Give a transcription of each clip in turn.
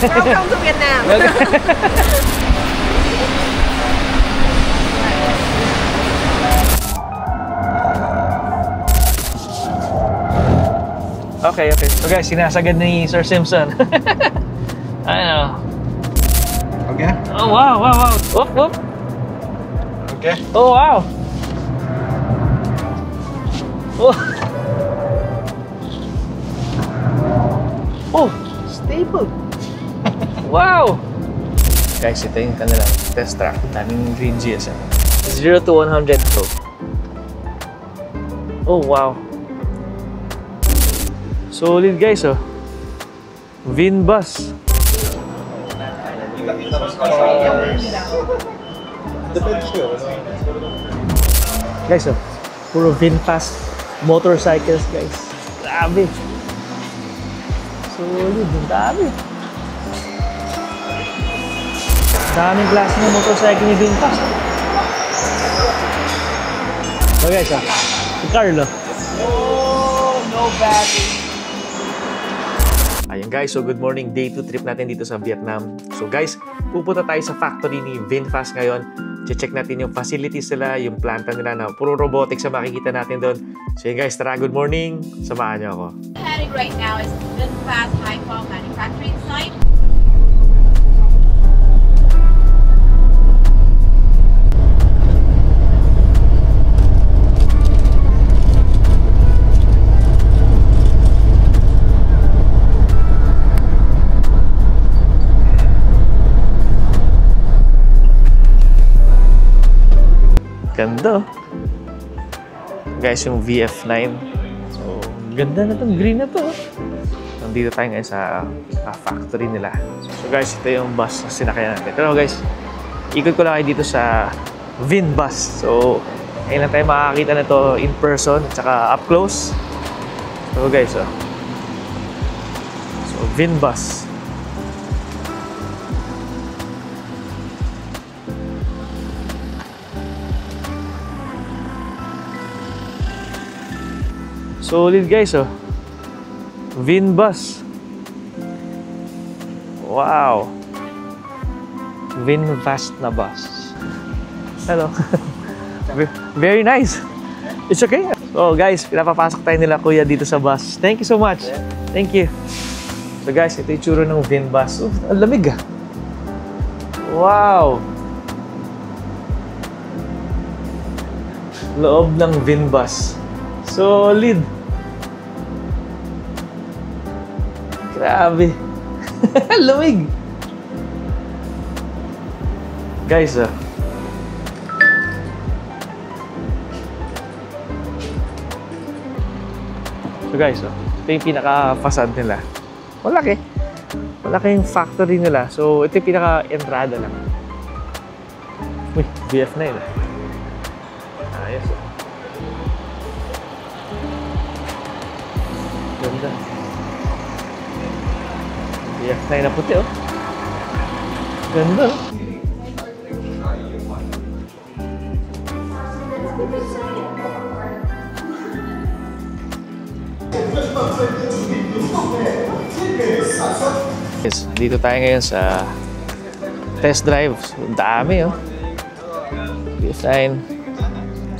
Welcome to Vietnam. Okay. So guys, sinasagad ni Sir Simpson. Ano? Okay. Oh wow. Whoop. Okay. Oh wow. Oh. Oh, stable. Wow. Guys, ito yung kanilang test track. Daming green GSM. 0 to 100 to. Oh wow. Solid guys, oh. VIN bus. Guys, oh. Puro VinFast motorcycles, guys. Grabe. Solid, ang dami. Daming klase ng motorcycle ni VinFast. So guys, oh. Si Carlo. Oh, no battery. Ayan guys, so good morning. Day 2 trip natin dito sa Vietnam. So guys, pupunta tayo sa factory ni VinFast ngayon. Check natin yung facilities nila, yung planta nila na puro robotics ang makikita natin doon. So yun guys, tara, good morning. Samahan niyo ako. Heading right now is VinFast Haiphong manufacturing site. Ganda. Guys, yung VF9. So, ganda na itong green na to. Nandito tayo ngayon sa factory nila. So guys, ito yung bus na sinakyan natin. Pero guys, ikot ko lang kayo dito sa VinBus. So, ngayon lang tayo makakita na to in person at saka up close. So guys, oh. So, VinBus. Solid guys, oh. VinBus. Wow. VinFast na bus. Hello. Very nice. It's okay. So guys, pinapapasok tayo nila kuya dito sa bus. Thank you so much. Thank you. So guys, ito yung tsura ng VinBus. Oh, ang lamig ah. Wow. Loob ng VinBus. Solid. Grabe. Lamig. Guys, ah. So guys, oh. Ito yung pinaka-facade nila. Malaki. Malaki yung factory nila. So, ito yung pinaka-entrada lang. Uy, VF9 ah. Ayos, oh. Ganda. VF9 na puti, oh. Ganda, oh. Yes, dito tayo ngayon sa test drive. So, dami, oh. VF9.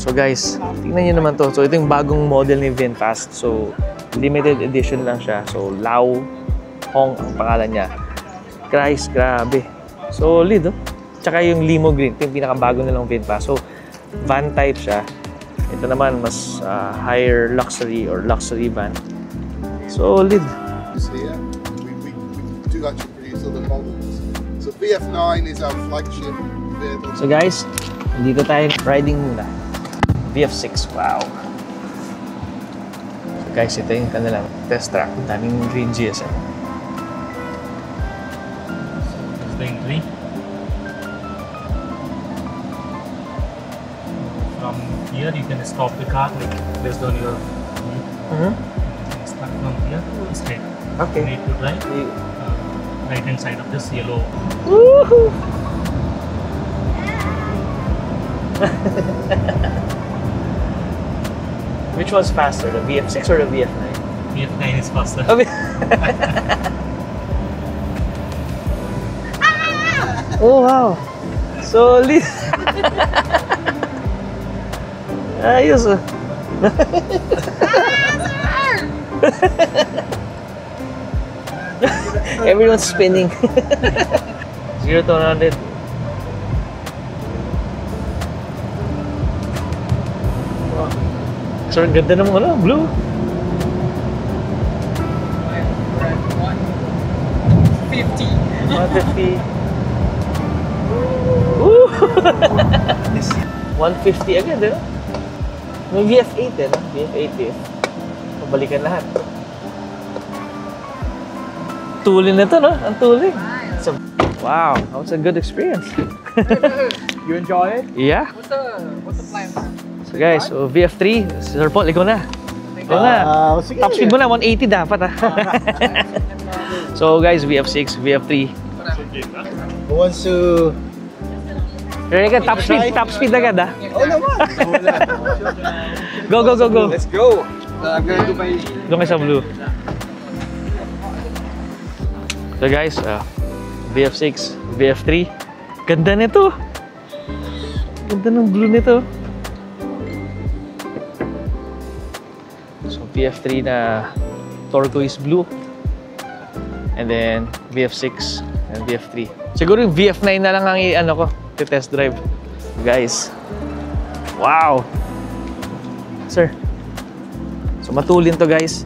So guys, tingnan nyo naman to. So ito yung bagong model ni VinFast. So limited edition lang siya. So Lao Hong ang pangalan niya. Guys, grabe. Solid, oh. Tsaka yung limo green. Ito yung pinakabago nilang VinFast. So van type siya. Ito naman mas higher luxury or luxury van. Solid. So yeah, we do actually produce other models. So VF9 is our flagship vehicle. So guys, dito tayo riding muna. VF6, wow. So guys, ito yung kanilang test track. Daming green GSM. Lane 3. From here you can stop the car like based on your view. Start from here straight. Okay. Need to drive right hand side of this yellow. Woohoo! Which one's faster, the VF6 or the VF9? VF9 is faster. Oh, wow. Solid. Ayos ah. Everyone's spinning. 0 to 100. Wow. So, ang ganda ng ano, blue. 150. Woo! 150 agad, eh. May VF8 eh, no? VF8 eh. Pabalikan lahat. Tuling na to, no? Ang tuling. So, wow, that was a good experience. You enjoy it? Yeah. What's the plan? So guys, so VF3, Sir Paul, ikaw na. Ikaw na. Sige. Top speed mo na, 180 dapat ah. So guys, VF6, VF3. Who wants to... Ready ka, top speed agad ah. Oh, naman! Go, go, go, go. Let's go! I'm gonna do my... Doon kayo sa blue. So guys, VF6, VF3. Ganda nito. Ganda ng blue nito. So VF3 na turquoise blue. And then VF6 and VF3. Siguro yung VF9 na lang ang ano ko, test drive. Guys. Wow. Sir. So matulin to guys.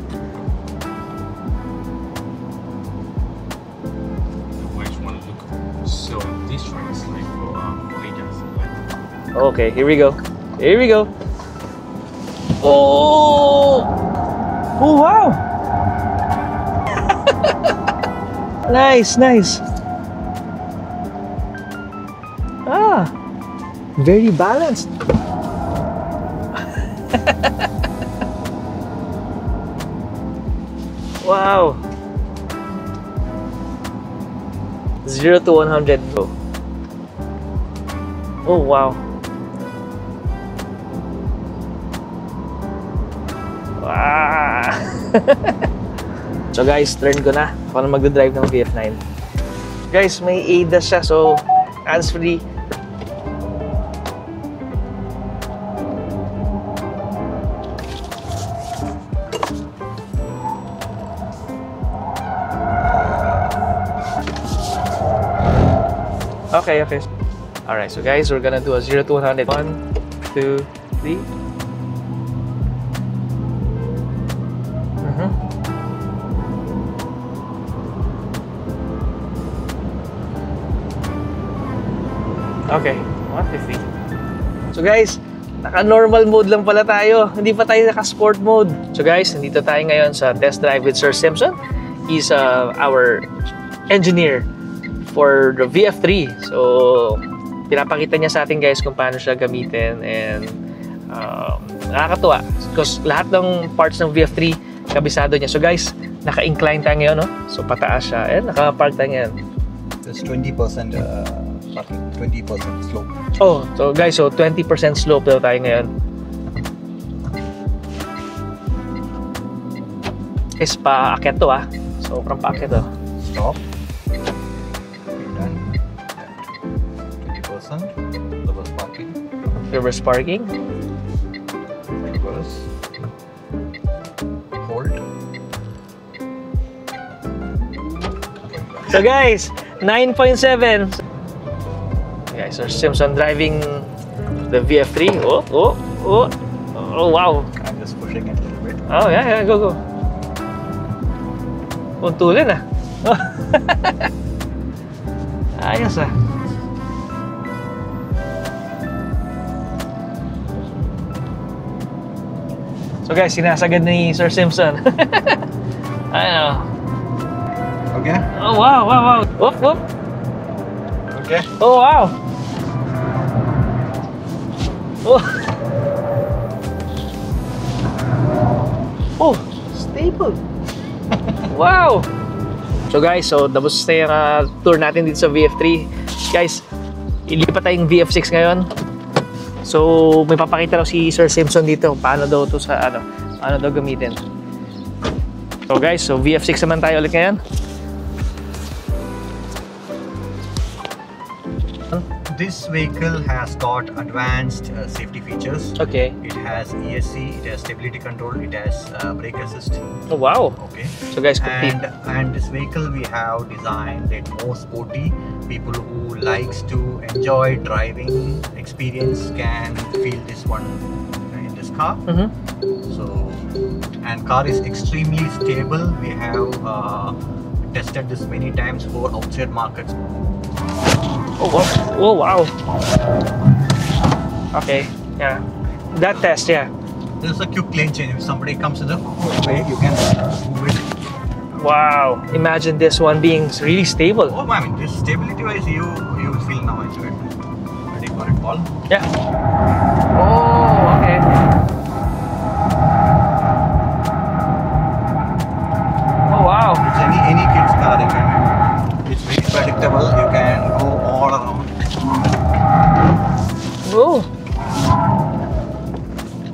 So this one is like for ADAS. Okay, here we go. Here we go. Oh! Oh, wow! Nice, nice. Ah, very balanced. Wow. 0 to 100. Oh, wow. Wow. So guys, turn ko na. Ako na magdadrive ng VF9. Guys, may ADAS siya. So, hands-free. Okay, okay. Alright, so guys, we're gonna do a 0 to 100. 1, 2, 3. Okay, 150. So guys, naka-normal mode lang pala tayo. Hindi pa tayo naka-sport mode. So guys, nandito tayo ngayon sa test drive with Sir Simpson. He's our engineer for the VF3. So, pinapakita niya sa atin guys kung paano siya gamitin, and nakakatuwa because lahat ng parts ng VF3 kabisado niya. So guys, naka-incline tayo ngayon, no? So pataas siya, and naka-park tayo ngayon. There's 20% parking, 20% slope. Oh, so guys, so 20% slope daw tayo ngayon. Guys, paakyat to ah. Sobrang paakyat to. Stop. Done. 20%. Reverse parking. Reverse parking. Reverse. Hold. So guys, 9.7. Guys, Sir Simpson driving the VF3. Oh, oh, oh. Oh, wow. I'm just pushing it a little bit. Oh, yeah, go, go. Puntulin ah. Ayos ah. So guys, sinasagad ni Sir Simpson. Ayun. Okay. Oh, wow, wow, wow. Whoop, whoop. Okay. Oh, wow. Oh. Oh, stable. Wow. So guys, so tapos na yung tour natin dito sa VF3. Guys, ilipat tayong VF6 ngayon. So, may papakita daw si Sir Simpson dito paano daw to sa paano daw gamitin. So guys, so VF6 naman tayo ulit ngayon. This vehicle has got advanced safety features. Okay. It has ESC, it has stability control, it has brake assist. Oh, wow. Okay. So guys, complete. And this vehicle we have designed it more sporty. People who likes to enjoy driving experience can feel this one in this car. So, and car is extremely stable. We have tested this many times for outside markets. Oh, wow. Oh, wow. Okay, yeah. That test, yeah. There's a quick lane change. If somebody comes in the way, you can move it. Wow. Imagine this one being really stable. Oh, I mean, this stability-wise, you will feel now into it. Ready for it, Paul? Yeah. Oh, okay. Oh, wow. It's any kid's car. You can. It's very predictable. You can go all around. Oh.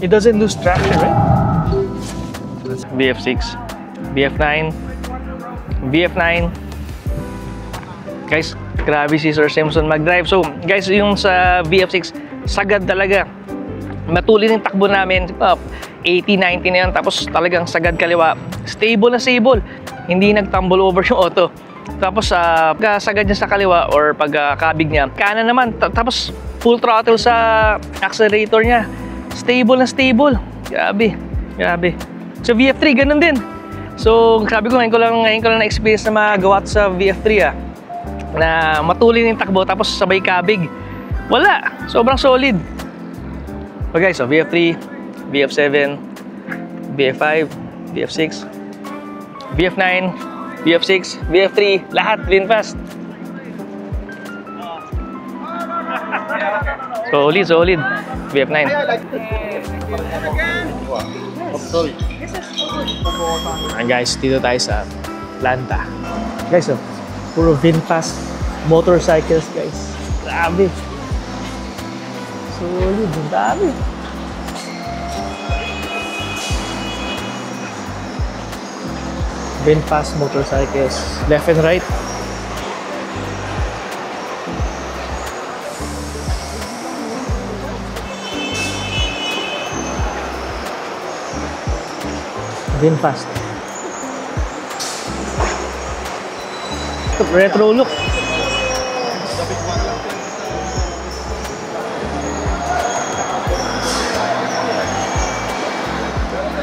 It doesn't lose traction, right? VF6, VF9, VF9. Guys, grabe si Sir Simpson mag-drive. So, guys, yung sa VF6, sagad talaga. Matulin yung takbo namin. 80-90 na yan. Tapos talagang sagad kaliwa. Stable na stable. Hindi nag-tumble over yung auto. Tapos, sagad niya sa kaliwa or pagkabig niya. Kanan naman. Tapos, full throttle sa accelerator niya. Stable na stable. Grabe. Grabe. So, VF3, ganun din. So, sabi ko, ngayon ko lang na-experience na magawa sa VF3 na matulin yung takbo tapos sabay kabig. Wala. Sobrang solid. So guys, so VF3, VF7, VF5, VF6, VF9, VF6, VF3, lahat VinFast. Solid. VF9. Sorry. And guys, dito tayo sa Atlanta. Guys, puro VinFast motorcycles, guys. Grabe. Solid, ang dami. VinFast motorcycles, left and right. VinFast. Retro look.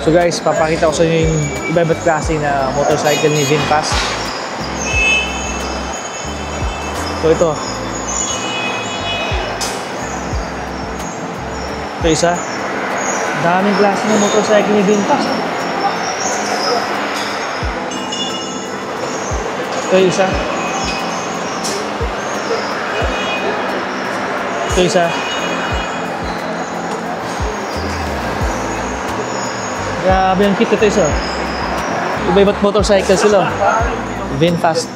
So guys, papakita ko sa inyo yung iba-iba't klase na motorcycle ni VinFast. So ito. Ito isa. Daming klase ng motorcycle ni VinFast. Ito isa. Ito isa. Grabe ang kit ito isa. Iba-iba't motorcycle sila. VinFast.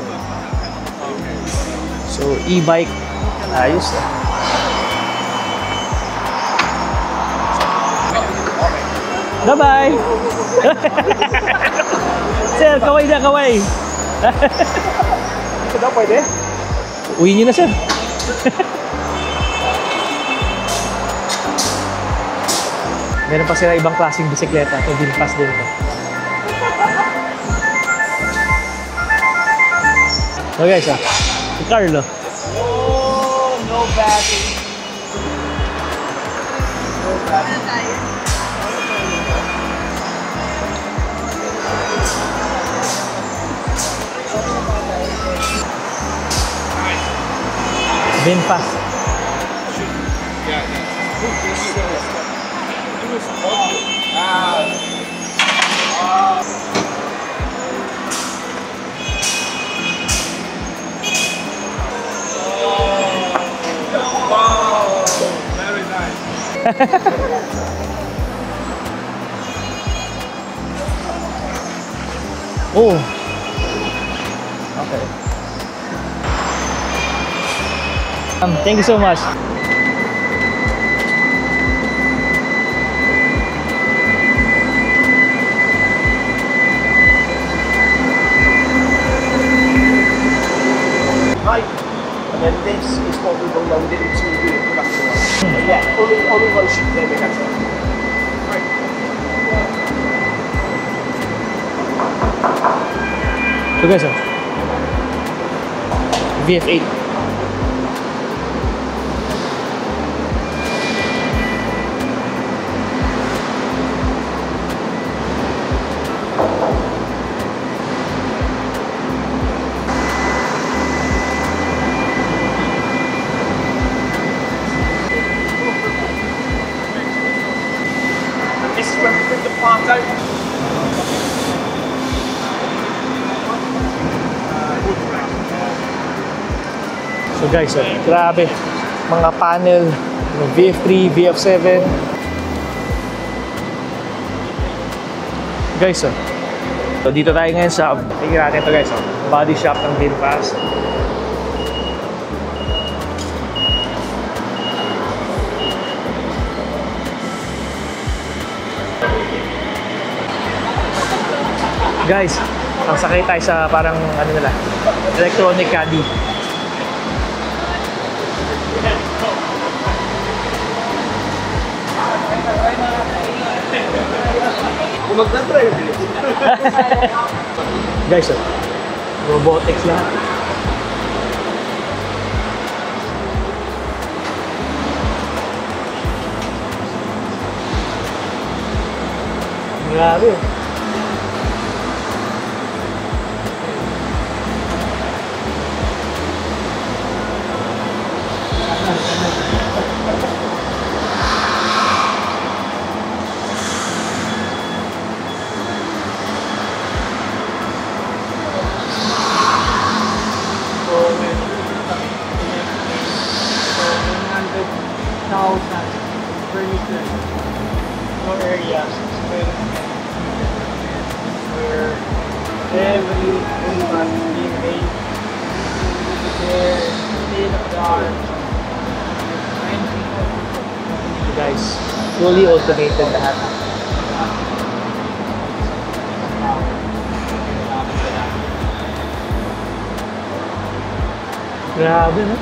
So, e-bike. Ayos. Bye-bye! Sir, kaway na, kaway! Ito daw pwede? Uwi niyo na, sir. Meron pa sila ibang klaseng bisikleta. Ito, VinFast din ito. So guys, si Carlo. Oh, no battery. No battery. VinFast. Very nice. Oh. Okay. Thank you so much. Hi. then this is what we will load it into the production line. But yeah, only motion there we have. Right. So guys, VF8. This is when we bring the part out. So guys, grabe. Mga panel, VF3, VF7. Guys, so dito tayo ngayon sa, tingnan natin ito guys, body shop ng VinFast. Guys, ang sakay tayo sa parang ano nila, electronic caddy. Guys, robotics lahat. Grabe. Furniture, no area where every must be made. There, state of the art. Guys, fully automated lahat. Grabe, no?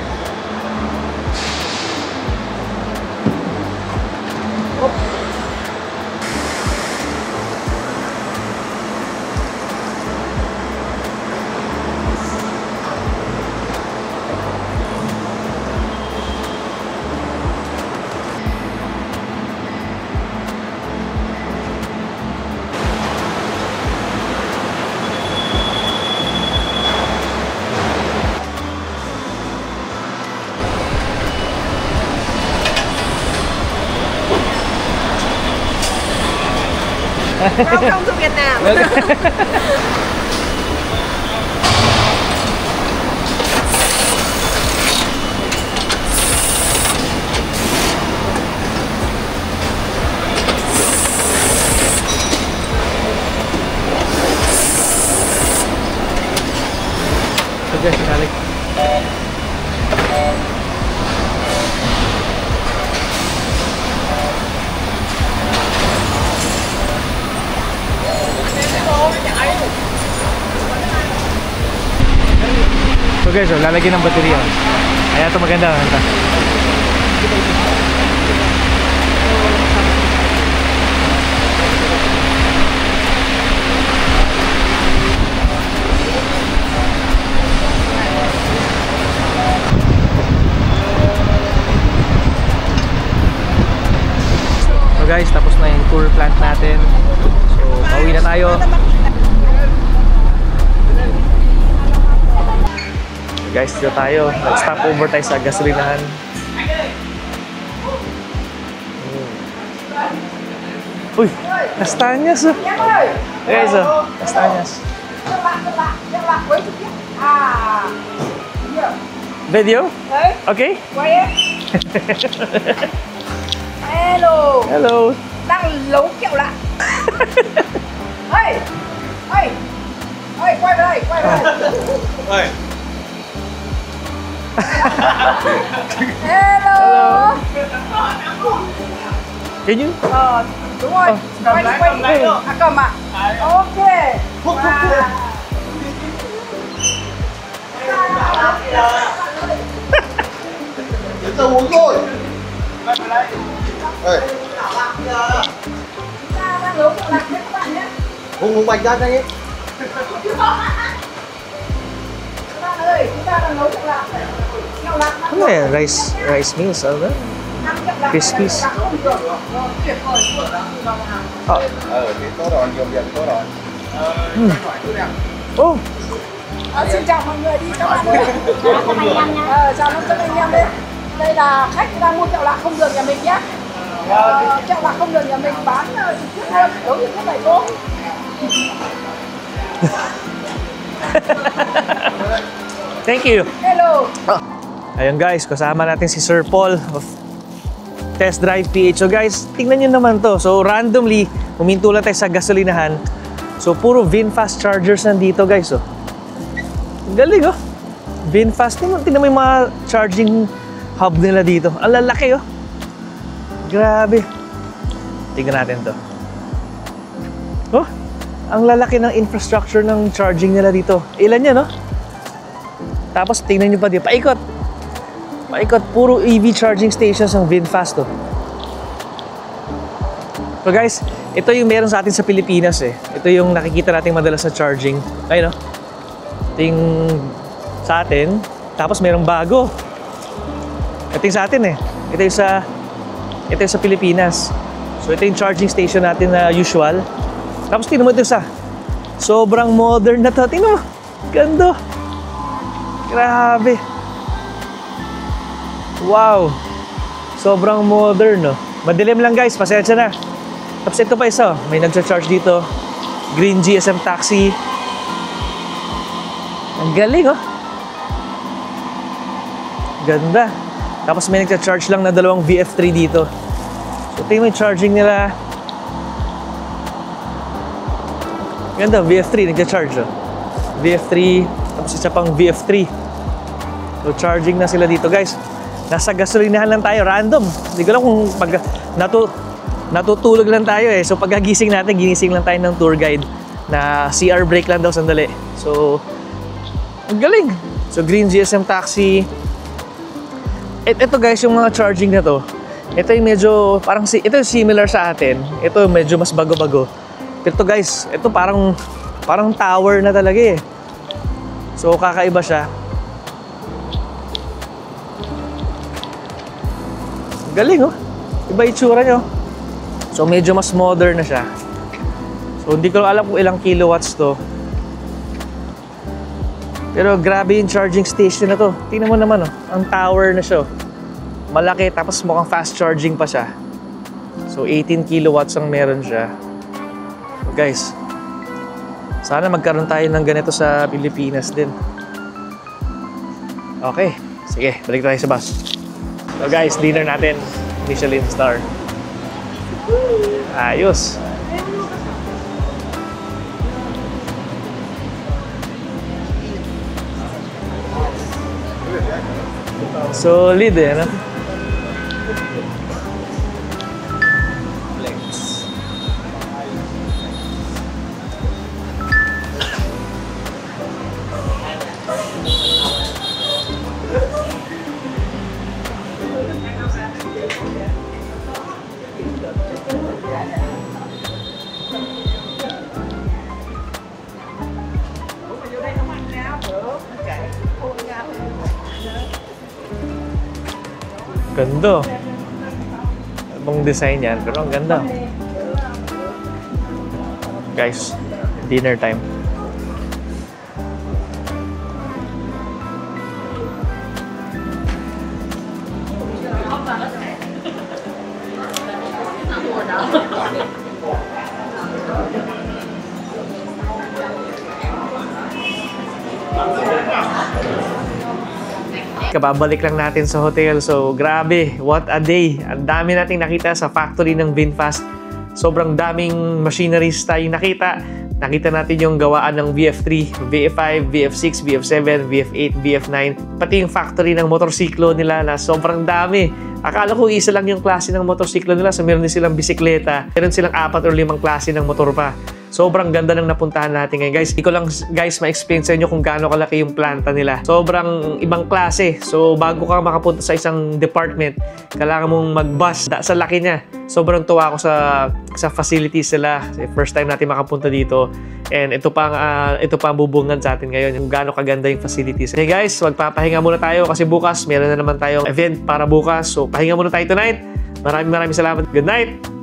Welcome to Vietnam. So guys, sinalik. So guys, lalagyan ng baterya. Kaya ito maganda. So guys, tapos na yung tour plant natin. So, pauwi na tayo. Guys, dito tayo. Nag-stop over tayo sa gasolinahan. Uy! Castañas! Guys, Castañas. Video? Okay? Hello. Hello! Đang lấu kẹo lạ. Ê! Ê! Ê, quay về đây, quay về đây. Hello. Can you? Đúng rồi. Quay đi. À, cầm à? Ok. Wow. Để tao uống rồi. Ê, Chúng ta đang nấu kẹo lạc đấy các bạn nhé. Hùng bạch ra đây. Các bạn ơi, chúng ta đang nấu kẹo lạc đấy. Kẹo lạc ăn Ano yan? Rice meals, ano ba? ăn kẹo lạc Crispies. là không được. Tuyệt vời luôn. Oh. Thì tốt rồi, dùng dần tốt rồi. Oh! Xin chào mọi người đi các bạn ơi. Chào năm anh em đây. Đây là khách đang mua kẹo lạc không đường nhà mình nhé. Kẹo lạc không đường nhà mình bán trực tiếp hơn, đấu trực tiếp này cô. Thank you! Hello. Ayun guys, kasama natin si Sir Paul of Test Drive PH. So guys, tingnan nyo naman to. So randomly, huminto lang tayo sa gasolinahan. So puro VinFast chargers nandito guys. Oh. Ang galing oh. VinFast. Tingnan mo yung mga charging hub nila dito. Ang lalaki oh. Grabe. Tingnan natin to. Oh, ang lalaki ng infrastructure ng charging nila dito. Ilan yan oh. Tapos tingnan nyo pa dito. Paikot. Paikot. Puro EV charging stations ang VinFast to. So guys, ito yung meron sa atin sa Pilipinas eh. Ito yung nakikita natin madalas na charging. Ayun no? Ito yung sa atin. Tapos merong bago. Ito yung sa atin eh. Ito yung sa Pilipinas. So ito yung charging station natin na usual. Tapos tingnan mo ito sa. Sobrang modern na to. Tingnan mo. Ganda. Grabe. Wow. Sobrang modern no. Madilim lang guys. Pasensya na. Tapos ito pa isa, may nagcha-charge dito. Green GSM Taxi. Ang galing oh. Ganda. Tapos may nagcha-charge lang na dalawang VF3 dito. So tingnan mo yung charging nila. Ganda, VF3 nagcha-charge oh. VF3, tapos isa pang VF3. So charging na sila dito guys. Nasa gasolinahan lang tayo, random. Hindi ko alam kung pag natutulog lang tayo eh. So pagkagising natin, ginising lang tayo ng tour guide na CR break lang daw sandali. So, ang galing. So Green GSM Taxi. Ito guys, yung mga charging na to. Ito yung medyo, parang ito yung similar sa atin. Ito medyo mas bago-bago. Pero ito guys, ito parang tower na talaga eh. So kakaiba siya. Galing oh. Iba itsura nyo. So medyo mas modern na siya. So hindi ko alam kung ilang kilowatts to. Pero grabe yung charging station na to. Tingnan mo naman oh. Ang tower na siya. Malaki tapos mukhang fast charging pa siya. So 18 kilowatts ang meron siya. So guys, sana magkaroon tayo ng ganito sa Pilipinas din. Okay, sige, balik tayo sa bus. So guys, dinner natin, Michelin star. Ayos. Solid eh, no? Ganda. Ibang design yan, pero ang ganda. Guys, dinner time. Kababalik lang natin sa hotel. So, grabe. What a day. Ang dami nating nakita sa factory ng VinFast. Sobrang daming machineries tayong nakita. Nakita natin yung gawaan ng VF3, VF5, VF6, VF7, VF8, VF9. Pati yung factory ng motorsiklo nila na sobrang dami. Akala ko isa lang yung klase ng motorsiklo nila. So, meron din silang bisikleta. Meron silang 4 o 5 klase ng motor pa. Sobrang ganda ng napuntahan natin ngayon, guys. Hindi ko lang, guys, ma-explain sa inyo kung gaano kalaki yung planta nila. Sobrang ibang klase. So, bago ka makapunta sa isang department, kailangan mong mag-bus sa laki niya. Sobrang tuwa ako sa facilities nila. First time natin makapunta dito. And ito pa ang bubungan sa atin ngayon, yung gaano kaganda yung facilities. Okay, guys, magpapahinga muna tayo kasi bukas meron na naman tayong event para bukas. So, pahinga muna tayo tonight. Maraming salamat. Good night!